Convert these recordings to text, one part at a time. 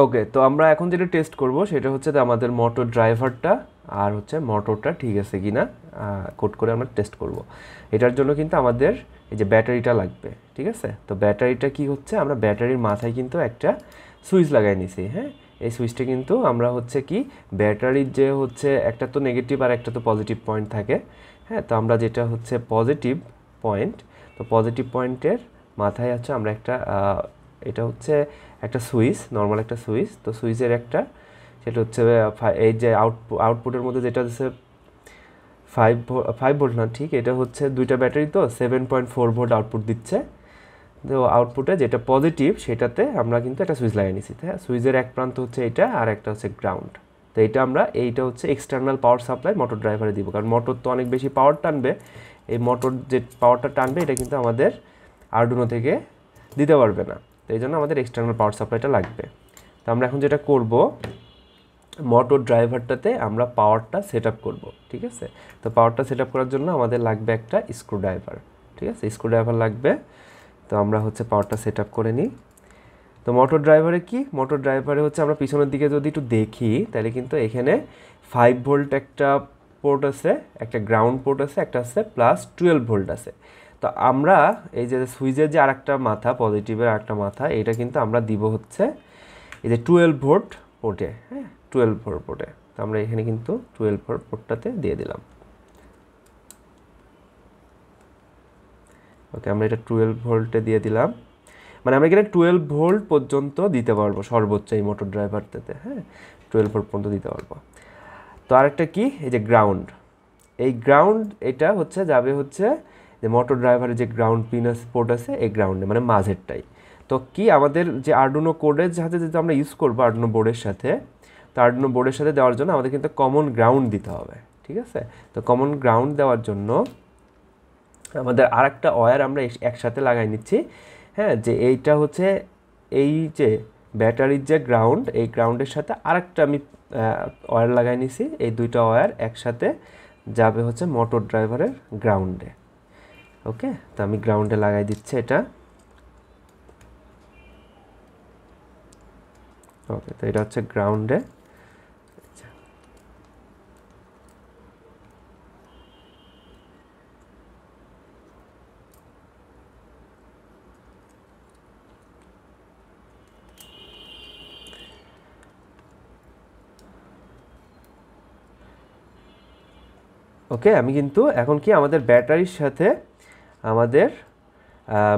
ওকে, তো আমরা এখন যেটা টেস্ট করব সেটা হচ্ছে যে আমাদের মোটর ড্রাইভারটা আর হচ্ছে মোটরটা ঠিক আছে কিনা কোড করে আমরা টেস্ট করব। এটার জন্য কিন্তু আমাদের এই যে ব্যাটারিটা লাগবে, ঠিক আছে। তো ব্যাটারিটা কি হচ্ছে, আমরা ব্যাটারির মাথায় কিন্তু একটা সুইচ লাগাই নিছি। হ্যাঁ, এই সুইচটা কিন্তু আমরা হচ্ছে কি ব্যাটারির যে হচ্ছে একটা তো নেগেটিভ আর একটা তো পজিটিভ পয়েন্ট থাকে। হ্যাঁ, তো আমরা যেটা হচ্ছে পজিটিভ পয়েন্ট, তো পজিটিভ পয়েন্টের মাথায় হচ্ছে আমরা একটা এটা হচ্ছে একটা সুইচ, নর্মাল একটা সুইচ। তো সুইচের একটা সেটা হচ্ছে এই যে আউটপুটের মধ্যে যেটা হচ্ছে 5 ভোল্ট না, ঠিক এটা হচ্ছে দুইটা ব্যাটারি, তো 7.4 ভোল্ট আউটপুট দিচ্ছে। তো আউটপুটে যেটা পজিটিভ সেটাতে আমরা কিন্তু একটা সুইচ লাগিয়ে নিছি। হ্যাঁ, সুইচের এক প্রান্ত হচ্ছে এটা আর একটা হচ্ছে গ্রাউন্ড। তো এইটা হচ্ছে এক্সটার্নাল পাওয়ার সাপ্লাই মোটর ড্রাইভারে দিব, কারণ মোটর তো অনেক বেশি পাওয়ার টানবে। এই মোটর যে পাওয়ারটা টানবে এটা কিন্তু আমাদের আরডুনো থেকে দিতে পারবে না, তো এই জন্য আমাদের এক্সটার্নাল পাওয়ার সাপ্লাইটা লাগবে। তো আমরা এখন যেটা করব, মোটর ড্রাইভারটাতে আমরা পাওয়ারটা সেট আপ করবো, ঠিক আছে। তো পাওয়ারটা সেট আপ করার জন্য আমাদের লাগবে একটা স্ক্রুড্রাইভার, ঠিক আছে, স্ক্রুড্রাইভার লাগবে। তো আমরা হচ্ছে পাওয়ারটা সেট আপ করে নিই। তো মোটর ড্রাইভারে কি, মোটর ড্রাইভারে হচ্ছে আমরা পিছনের দিকে যদি একটু দেখি তাহলে কিন্তু এখানে 5 ভোল্ট একটা পোর্ট আছে, একটা গ্রাউন্ড পোর্ট আছে, একটা আছে প্লাস 12 ভোল্ট আছে। তো আমরা এই যে সুইচের যে আরেকটা মাথা, পজিটিভের আরেকটা মাথা, এটা কিন্তু আমরা দিব হচ্ছে এই যে 12 ভোল্ট পোর্টে। হ্যাঁ, 12 ভোল্ট পোর্টে। তো আমরা এখানে কিন্তু 12 ভোল্ট পোর্টটাতে দিয়ে দিলাম। ওকে, আমরা এটা 12 ভোল্টে দিয়ে দিলাম, মানে আমরা এখানে 12 ভোল্ট পর্যন্ত দিতে পারবো সর্বোচ্চ এই মোটর ড্রাইভারটাতে। হ্যাঁ, 12 ভোল্ট পর্যন্ত দিতে পারবো। তো আরেকটা কি, এই যে গ্রাউন্ড, এই গ্রাউন্ড এটা হচ্ছে যাবে হচ্ছে যে মোটর ড্রাইভারের যে গ্রাউন্ড পিন পোর্ট আছে এই গ্রাউন্ডে, মানে মাঝেরটাই। তো কি আমাদের যে আরডুনো কোডের সাথে যেটা আমরা ইউজ করবো আরডুনো বোর্ডের সাথে, তো আরডুনো বোর্ডের সাথে দেওয়ার জন্য আমাদের কিন্তু কমন গ্রাউন্ড দিতে হবে, ঠিক আছে। তো কমন গ্রাউন্ড দেওয়ার জন্য আমাদের আরেকটা ওয়্যার আমরা একসাথে লাগাই নিচ্ছি। হ্যাঁ, যে এইটা হচ্ছে এই যে ব্যাটারির যে গ্রাউন্ড, এই গ্রাউন্ডের সাথে আরেকটা আমি ওয়্যার লাগাই নিছি। এই দুইটা ওয়্যার একসাথে যাবে হচ্ছে মোটর ড্রাইভারের গ্রাউন্ডে। ওকে, তো আমি গ্রাউন্ডে লাগাই দিচ্ছি এটা। ওকে, তো এটা হচ্ছে গ্রাউন্ডে। ওকে, আমি কিন্তু এখন কি আমাদের ব্যাটারির সাথে আমাদের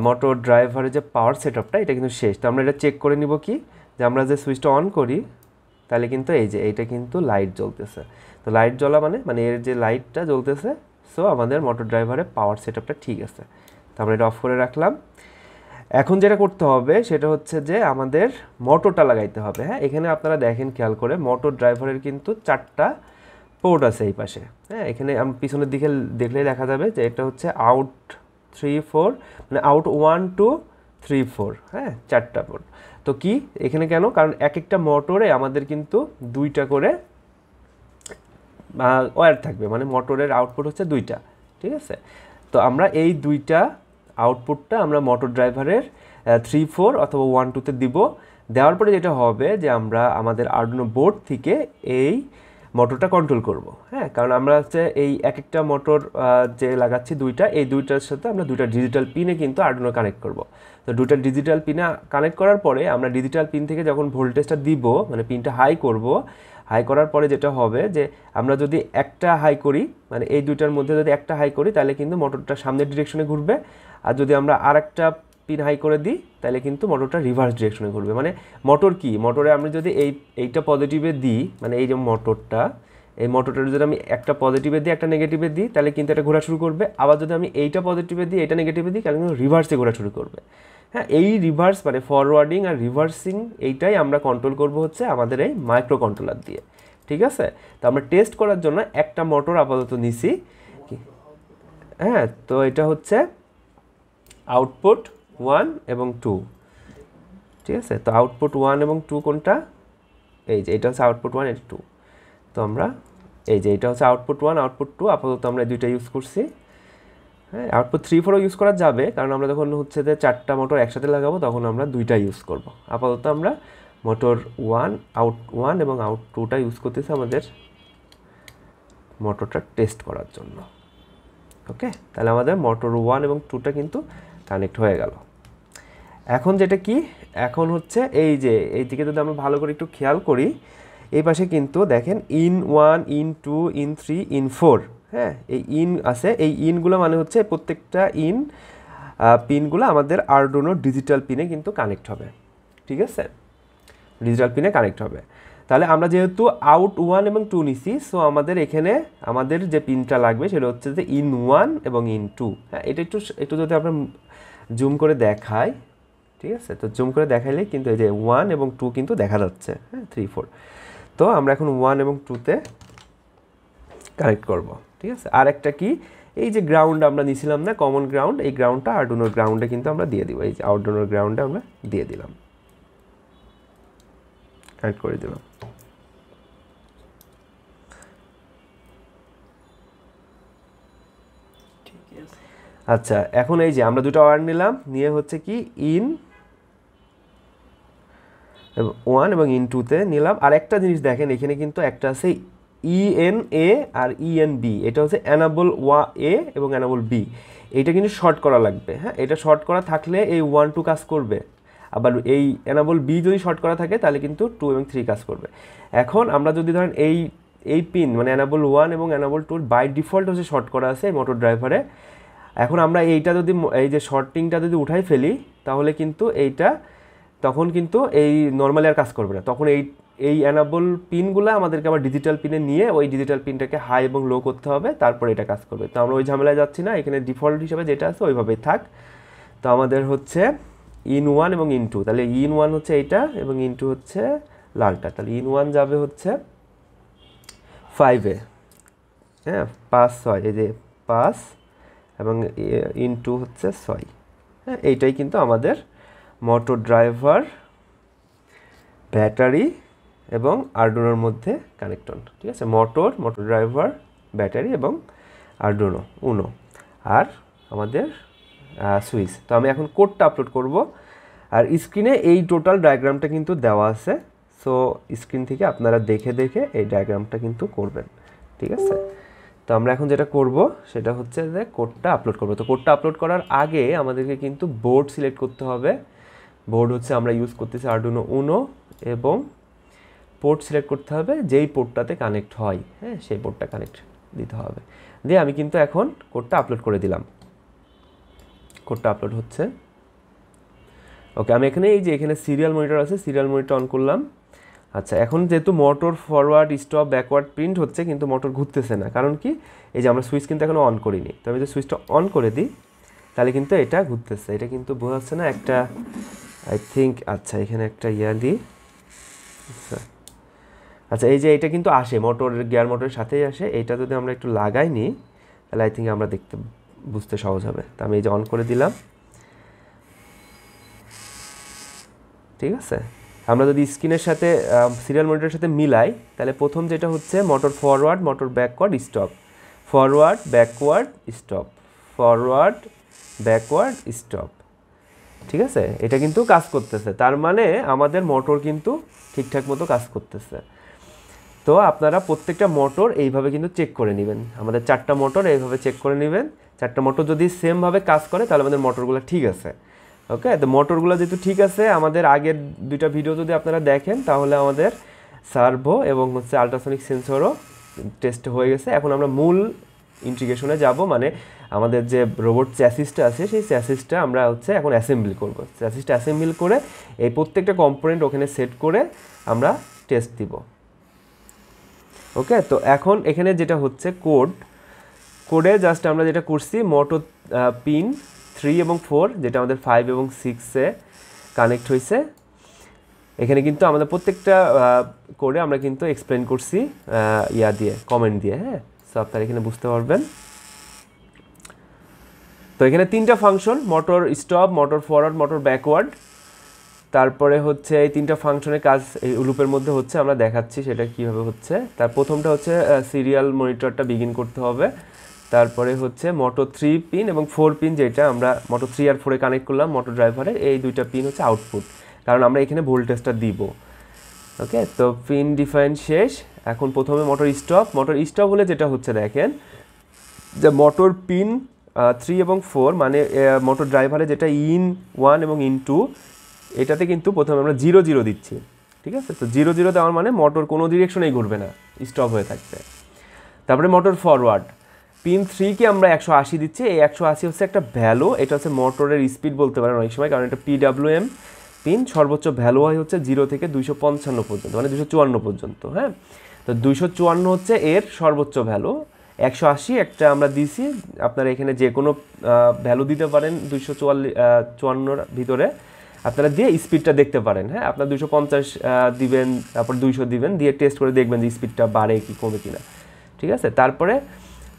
মোটর ড্রাইভারের যে পাওয়ার সেটআপটা এটা কিন্তু শেষ। তো আমরা এটা চেক করে নিব কি, যে আমরা যে সুইচটা অন করি তাহলে কিন্তু এই যে এইটা কিন্তু লাইট জ্বলতেছে। তো লাইট জ্বলা মানে এর যে লাইটটা জ্বলতেছে, সো আমাদের মোটর ড্রাইভারের পাওয়ার সেটআপটা ঠিক আছে। তো আমরা এটা অফ করে রাখলাম। এখন যেটা করতে হবে সেটা হচ্ছে যে আমাদের মোটরটা লাগাইতে হবে। হ্যাঁ, এখানে আপনারা দেখেন খেয়াল করে, মোটর ড্রাইভারের কিন্তু 4টা পোর্ট আছে এই পাশে। হ্যাঁ, এখানে পিছনের দিকে দেখলেই দেখা যাবে যে এটা হচ্ছে আউট 3 4, মানে আউট 1 2 3 4। হ্যাঁ, 4টা পোর্ট। তো কি এখানে কেন, কারণ এক একটা মোটরে আমাদের কিন্তু 2টা করে ওয়্যার থাকবে, মানে মোটরের আউটপুট হচ্ছে 2টা, ঠিক আছে। তো আমরা এই 2টা আউটপুটটা আমরা মোটর ড্রাইভারের 3 4 অথবা 1 2-তে দিব। দেওয়ার পরে যেটা হবে যে আমরা আমাদের আরডুনো বোর্ড থেকে এই মোটরটা কন্ট্রোল করব। হ্যাঁ, কারণ আমরা হচ্ছে এই এক একটা মোটর যে লাগাচ্ছি দুইটা, এই দুইটার সাথে আমরা দুইটা ডিজিটাল পিনে কিন্তু আরডুনো কানেক্ট করব। তো দুইটা ডিজিটাল পিনে কানেক্ট করার পরে আমরা ডিজিটাল পিন থেকে যখন ভোল্টেজটা দিব, মানে পিনটা হাই করব, হাই করার পরে যেটা হবে যে আমরা যদি একটা হাই করি, মানে এই দুইটার মধ্যে যদি একটা হাই করি তাহলে কিন্তু মোটরটা সামনের ডিরেকশনে ঘুরবে। আর যদি আমরা আরেকটা পিন হাই করে দিই তাহলে কিন্তু মোটরটা রিভার্স ডিরেকশনে ঘুরবে। মানে মোটর কি, মোটরে আমি যদি এইটা পজিটিভে দিই, মানে এই যে মোটরটা, এই মোটরটা যদি আমি একটা পজিটিভে দিই একটা নেগেটিভে দিই তাহলে কিন্তু এটা ঘোরা শুরু করবে। আবার যদি আমি এইটা পজিটিভে দিই এটা নেগেটিভে দিই তাহলে কিন্তু রিভার্সে ঘোরা শুরু করবে। হ্যাঁ, এই রিভার্স মানে ফরওয়ার্ডিং আর রিভার্সিং এইটাই আমরা কন্ট্রোল করব হচ্ছে আমাদের এই মাইক্রো কন্ট্রোলার দিয়ে, ঠিক আছে। তো আমরা টেস্ট করার জন্য একটা মোটর আপাতত নিছি। হ্যাঁ, তো এটা হচ্ছে আউটপুট 1 এবং 2, ঠিক আছে। তো আউটপুট 1 এবং 2 কোনটা, এই যে এটা হচ্ছে আউটপুট 1 এটা 2। তো আমরা এই যে এটা হচ্ছে আউটপুট 1 আউটপুট 2, আপাতত আমরা দুইটা ইউজ করছি। হ্যাঁ, আউটপুট 3 4ও ইউজ করা যাবে, কারণ আমরা যখন হচ্ছে যে 4টা মোটর একসাথে লাগাবো তখন আমরা দুইটা ইউজ করব। আপাতত আমরা মোটর 1 আউট 1 এবং আউট 2টা ইউজ করতেছে আমাদের মোটরটা টেস্ট করার জন্য। ওকে, তাহলে আমাদের মোটর 1 এবং 2টা কিন্তু কানেক্ট হয়ে গেল। এখন যেটা কি, এখন হচ্ছে এই যে এই দিকে যদি আমরা ভালো করে একটু খেয়াল করি, এই পাশে কিন্তু দেখেন ইন 1, ইন 2, ইন 3, ইন 4, হ্যাঁ, এই ইন আছে। এই ইনগুলো মানে হচ্ছে প্রত্যেকটা ইন পিনগুলো আমাদের আরডুইনো ডিজিটাল পিনে কিন্তু কানেক্ট হবে। ঠিক আছে, ডিজিটাল পিনে কানেক্ট হবে। তাহলে আমরা যেহেতু আউট 1 এবং 2 নিছি, সো আমাদের এখানে আমাদের যে পিনটা লাগবে সেটা হচ্ছে যে ইন 1 এবং ইন 2। হ্যাঁ, এটা একটু যদি আমরা জুম করে দেখাই, ঠিক আছে, তো জুম করে দেখাইলে কিন্তু এই যে 1 এবং 2 কিন্তু দেখা যাচ্ছে, হ্যাঁ, 3, 4। তো আমরা এখন 1 এবং 2তে কানেক্ট করব। ঠিক আছে, আর একটা কি, এই যে গ্রাউন্ড আমরা নিছিলাম না, কমন গ্রাউন্ড, এই গ্রাউন্ডটা আরডুইনোর গ্রাউন্ডে কিন্তু আমরা দিয়ে দিব। এই যে আরডুইনোর গ্রাউন্ডে আমরা দিয়ে দিলাম, কানেক্ট করে দিলাম। আচ্ছা, এখন এই যে আমরা দুটো ওয়্যার নিলাম, নিয়ে হচ্ছে কি ইন 1 এবং ইন 2তে নিলাম। আর একটা জিনিস দেখেন, এখানে কিন্তু একটা আছে ENA আর ENB, এটা হচ্ছে এনাবল A এবং এনাবল B। এইটা কিন্তু শর্ট করা লাগবে। হ্যাঁ, এটা শর্ট করা থাকলে এই 1, 2 কাজ করবে, আবার এই এনাবল B যদি শর্ট করা থাকে তাহলে কিন্তু 2 এবং 3 কাজ করবে। এখন আমরা যদি ধরেন এই পিন মানে এনাবল 1 এবং এনাবল 2 বাই ডিফল্ট হচ্ছে শর্ট করা আছে মোটর ড্রাইভারে। এখন আমরা এইটা যদি এই যে শর্টিংটা যদি উঠাই ফেলি, তাহলে কিন্তু এইটা তখন কিন্তু এই নর্মালি আর কাজ করবে না। তখন এই এনাবল পিনগুলো আমাদেরকে আবার ডিজিটাল পিনে নিয়ে ওই ডিজিটাল পিনটাকে হাই এবং লো করতে হবে, তারপর এটা কাজ করবে। তো আমরা ওই ঝামেলায় যাচ্ছি না, এখানে ডিফল্ট হিসেবে যেটা আছে ওইভাবেই থাক। তো আমাদের হচ্ছে ইন 1 এবং ইন 2, তাহলে ইন 1 হচ্ছে এইটা এবং ইন 2 হচ্ছে লালটা। তাহলে ইন 1 যাবে হচ্ছে 5-এ, হ্যাঁ, 5, 6, এই যে 5 এবং ইন 2 হচ্ছে 6। হ্যাঁ, এইটাই কিন্তু আমাদের মোটর ড্রাইভার, ব্যাটারি এবং আরডুইনোর মধ্যে কানেক্টন। ঠিক আছে, মোটর ড্রাইভার, ব্যাটারি এবং আরডুইনো উনো আর আমাদের সুইচ। তো আমি এখন কোডটা আপলোড করব, আর স্ক্রিনে এই টোটাল ডায়াগ্রামটা কিন্তু দেওয়া আছে। সো স্ক্রিন থেকে আপনারা দেখে দেখে এই ডায়াগ্রামটা কিন্তু করবেন। ঠিক আছে, তো আমরা এখন যেটা করব সেটা হচ্ছে যে কোডটা আপলোড করব। তো কোডটা আপলোড করার আগে আমাদেরকে কিন্তু বোর্ড সিলেক্ট করতে হবে। বোর্ড হচ্ছে আমরা ইউজ করতেছি আরডুইনো উনো, এবং পোর্ট সিলেক্ট করতে হবে যেই পোর্টটাতে কানেক্ট হয়, হ্যাঁ, সেই পোর্টটা কানেক্ট দিতে হবে। দিয়ে আমি কিন্তু এখন কোডটা আপলোড করে দিলাম। কোডটা আপলোড হচ্ছে। ওকে, আমি এখানে এই যে এখানে সিরিয়াল মনিটর আছে, সিরিয়াল মনিটর অন করলাম। আচ্ছা, এখন যেহেতু motor forward, stop, backward print হচ্ছে, কিন্তু মোটর ঘুরতেছে না। কারণ কি, এই যে আমরা সুইচ কিন্তু এখনো অন করিনি। তো আমি যদি সুইচটা অন করে দিই তাহলে কিন্তু এটা ঘুরতেছে। এটা কিন্তু বোঝা যাচ্ছে না একটা, আই থিঙ্ক, আচ্ছা এখানে একটা দিই। আচ্ছা, এই যে এটা কিন্তু আসে মোটরের, গিয়ার মোটরের সাথেই আসে। এইটা যদি আমরা একটু লাগাই নিই তাহলে আই থিঙ্ক আমরা বুঝতে সহজ হবে। তো আমি এই যে অন করে দিলাম। ঠিক আছে, আমরা যদি স্ক্রিনের সাথে সিরিয়াল মনিটরের সাথে মিলাই, তাহলে প্রথম যেটা হচ্ছে motor forward, motor backward, stop, forward, backward, stop, forward, backward, stop. ঠিক আছে, এটা কিন্তু কাজ করতেছে, তার মানে আমাদের মোটর কিন্তু ঠিকঠাক মতো কাজ করতেছে। তো আপনারা প্রত্যেকটা মোটর এইভাবে কিন্তু চেক করে নেবেন। আমাদের 4টা মোটর এইভাবে চেক করে নেবেন। 4টা মোটর যদি সেমভাবে কাজ করে তাহলে আমাদের মোটরগুলো ঠিক আছে। ওকে, তো মোটরগুলো যেহেতু ঠিক আছে, আমাদের আগের 2টা ভিডিও যদি আপনারা দেখেন তাহলে আমাদের সার্ভো এবং হচ্ছে আল্ট্রাসনিক সেন্সরও টেস্ট হয়ে গেছে। এখন আমরা মূল ইন্টিগ্রেশনে যাব, মানে আমাদের যে রোবট চ্যাসিসটা আছে সেই চ্যাসিসটা আমরা হচ্ছে এখন অ্যাসেম্বল করব। চ্যাসিসটা অ্যাসেম্বল করে এই প্রত্যেকটা কম্পোনেন্ট ওখানে সেট করে আমরা টেস্ট দিব। ওকে, তো এখন এখানে যেটা হচ্ছে কোডে জাস্ট আমরা যেটা করছি, মোটর পিন 3 এবং 4 যেটা আমাদের 5 এবং 6-এ কানেক্ট হয়েছে, এখানে কিন্তু আমাদের প্রত্যেকটা কোডে আমরা কিন্তু এক্সপ্লেন করছি দিয়ে, কমেন্ট দিয়ে। হ্যাঁ, সো আপনারা এখানে বুঝতে পারবেন। তো এখানে 3টা function, motor stop, motor forward, motor backward. তারপরে হচ্ছে এই 3টা ফাংশনের কাজ এই লুপের মধ্যে হচ্ছে, আমরা দেখাচ্ছি সেটা কিভাবে হচ্ছে। তার প্রথমটা হচ্ছে সিরিয়াল মনিটরটা বিগিন করতে হবে। তারপরে হচ্ছে মোটর 3 পিন এবং 4 পিন, যেটা আমরা মোটর 3 আর 4-এ কানেক্ট করলাম মোটর ড্রাইভারের, এই 2টা পিন হচ্ছে আউটপুট, কারণ আমরা এখানে ভোল্টেজটা দিব। ওকে, তো পিন ডিফাইন শেষ। এখন প্রথমে মোটর স্টপ হলে যেটা হচ্ছে দেখেন যে মোটর পিন 3 এবং 4 মানে মোটর ড্রাইভারে যেটা ইন 1 এবং ইন 2 এটাতে কিন্তু প্রথমে আমরা 0 0 দিচ্ছি, ঠিক আছে। তো 0 0 দেওয়ার মানে মোটর কোনো ডিরেকশনেই ঘুরবে না, স্টপ হয়ে থাকবে। তারপরে মোটর ফরওয়ার্ড পিন 3 কে আমরা 180 দিচ্ছি। এই 180 হচ্ছে একটা ভ্যালু, এটা হচ্ছে মোটরের স্পিড বলতে পারেন অনেক সময়, কারণ এটা PWM পিন। সর্বোচ্চ ভ্যালু হয় হচ্ছে 0 থেকে 255 পর্যন্ত, মানে 254 পর্যন্ত। হ্যাঁ, তো 254 হচ্ছে এর সর্বোচ্চ ভ্যালু। 180 একটা আমরা দিছি, আপনারা এখানে যে কোনো ভ্যালু দিতে পারেন 254 ভিতরে আপনারা দিয়ে স্পিডটা দেখতে পারেন। হ্যাঁ, আপনার 250 দিবেন, তারপর 200 দিবেন, দিয়ে টেস্ট করে দেখবেন যে স্পিডটা বাড়ে কি কমে কিনা, ঠিক আছে। তারপরে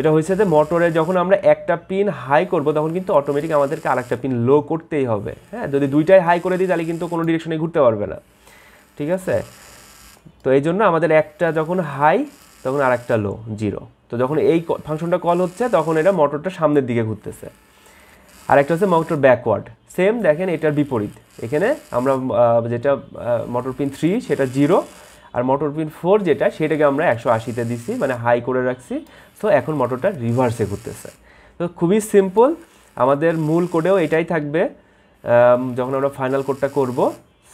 এটা হয়েছে যে মোটরে যখন আমরা একটা পিন হাই করব তখন কিন্তু অটোমেটিক আমাদেরকে আরেকটা পিন লো করতেই হবে। হ্যাঁ, যদি দুইটাই হাই করে দিই তাহলে কিন্তু কোনো ডিরেকশনে ঘুরতে পারবে না, ঠিক আছে। তো এই জন্য আমাদের একটা যখন হাই তখন আরেকটা লো 0। তো যখন এই ফাংশনটা কল হচ্ছে তখন এটা মোটরটা সামনের দিকে ঘুরতেছে। আর একটা হচ্ছে মোটর ব্যাকওয়ার্ড, সেম দেখেন এটার বিপরীত। এখানে আমরা যেটা মোটর পিন 3 সেটা 0, আর মোটর পিন 4 যেটা সেটাকে আমরা 180-তে দিছি, মানে হাই করে রাখছি। সো এখন মোটরটা রিভার্সে ঘুরতেছে। তো খুবই সিম্পল, আমাদের মূল কোডেও এটাই থাকবে যখন আমরা ফাইনাল কোডটা করব।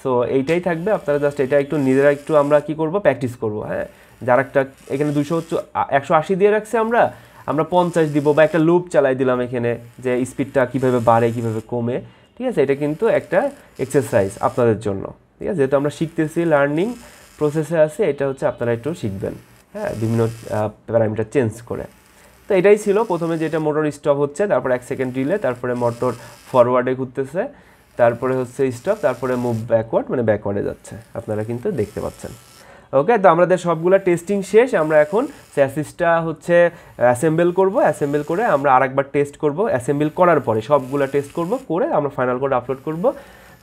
সো এইটাই থাকবে, আপনারা জাস্ট এটা একটু নিজেরা একটু আমরা কি করব প্র্যাকটিস করব। হ্যাঁ, যার একটা এখানে 180 দিয়ে রাখছি আমরা 50 দিব, বা একটা লুপ চালাই দিলাম এখানে যে স্পিডটা কীভাবে বাড়ে কীভাবে কমে, ঠিক আছে। এটা কিন্তু একটা এক্সারসাইজ আপনাদের জন্য, ঠিক আছে। যেহেতু আমরা শিখতেছি, লার্নিং প্রসেসে আছে, এটা হচ্ছে আপনারা একটু শিখবেন। হ্যাঁ, বিভিন্ন প্যারামিটার চেঞ্জ করে। তো এটাই ছিল প্রথমে, যেটা মোটর স্টপ হচ্ছে, তারপর 1 সেকেন্ড রিলে, তারপরে মোটর ফরওয়ার্ডে ঘুরতেছে, তারপরে হচ্ছে স্টপ, তারপরে মুভ ব্যাকওয়ার্ড, মানে ব্যাকওয়ার্ডে যাচ্ছে, আপনারা কিন্তু দেখতে পাচ্ছেন। ওকে, তো আমাদের সবগুলো টেস্টিং শেষ। আমরা এখন স্যাসিসটা হচ্ছে অ্যাসেম্বল করব, অ্যাসেম্বল করে আমরা আরেকবার টেস্ট করব। অ্যাসেম্বল করার পরে সবগুলো টেস্ট করব, করে আমরা ফাইনাল কোড আপলোড করব।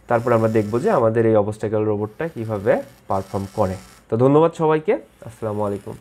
তারপর আমরা দেখব যে আমাদের এই অবস্টাকেল রোবটটা কীভাবে পারফর্ম করে। তো ধন্যবাদ সবাইকে, আসসালামু আলাইকুম।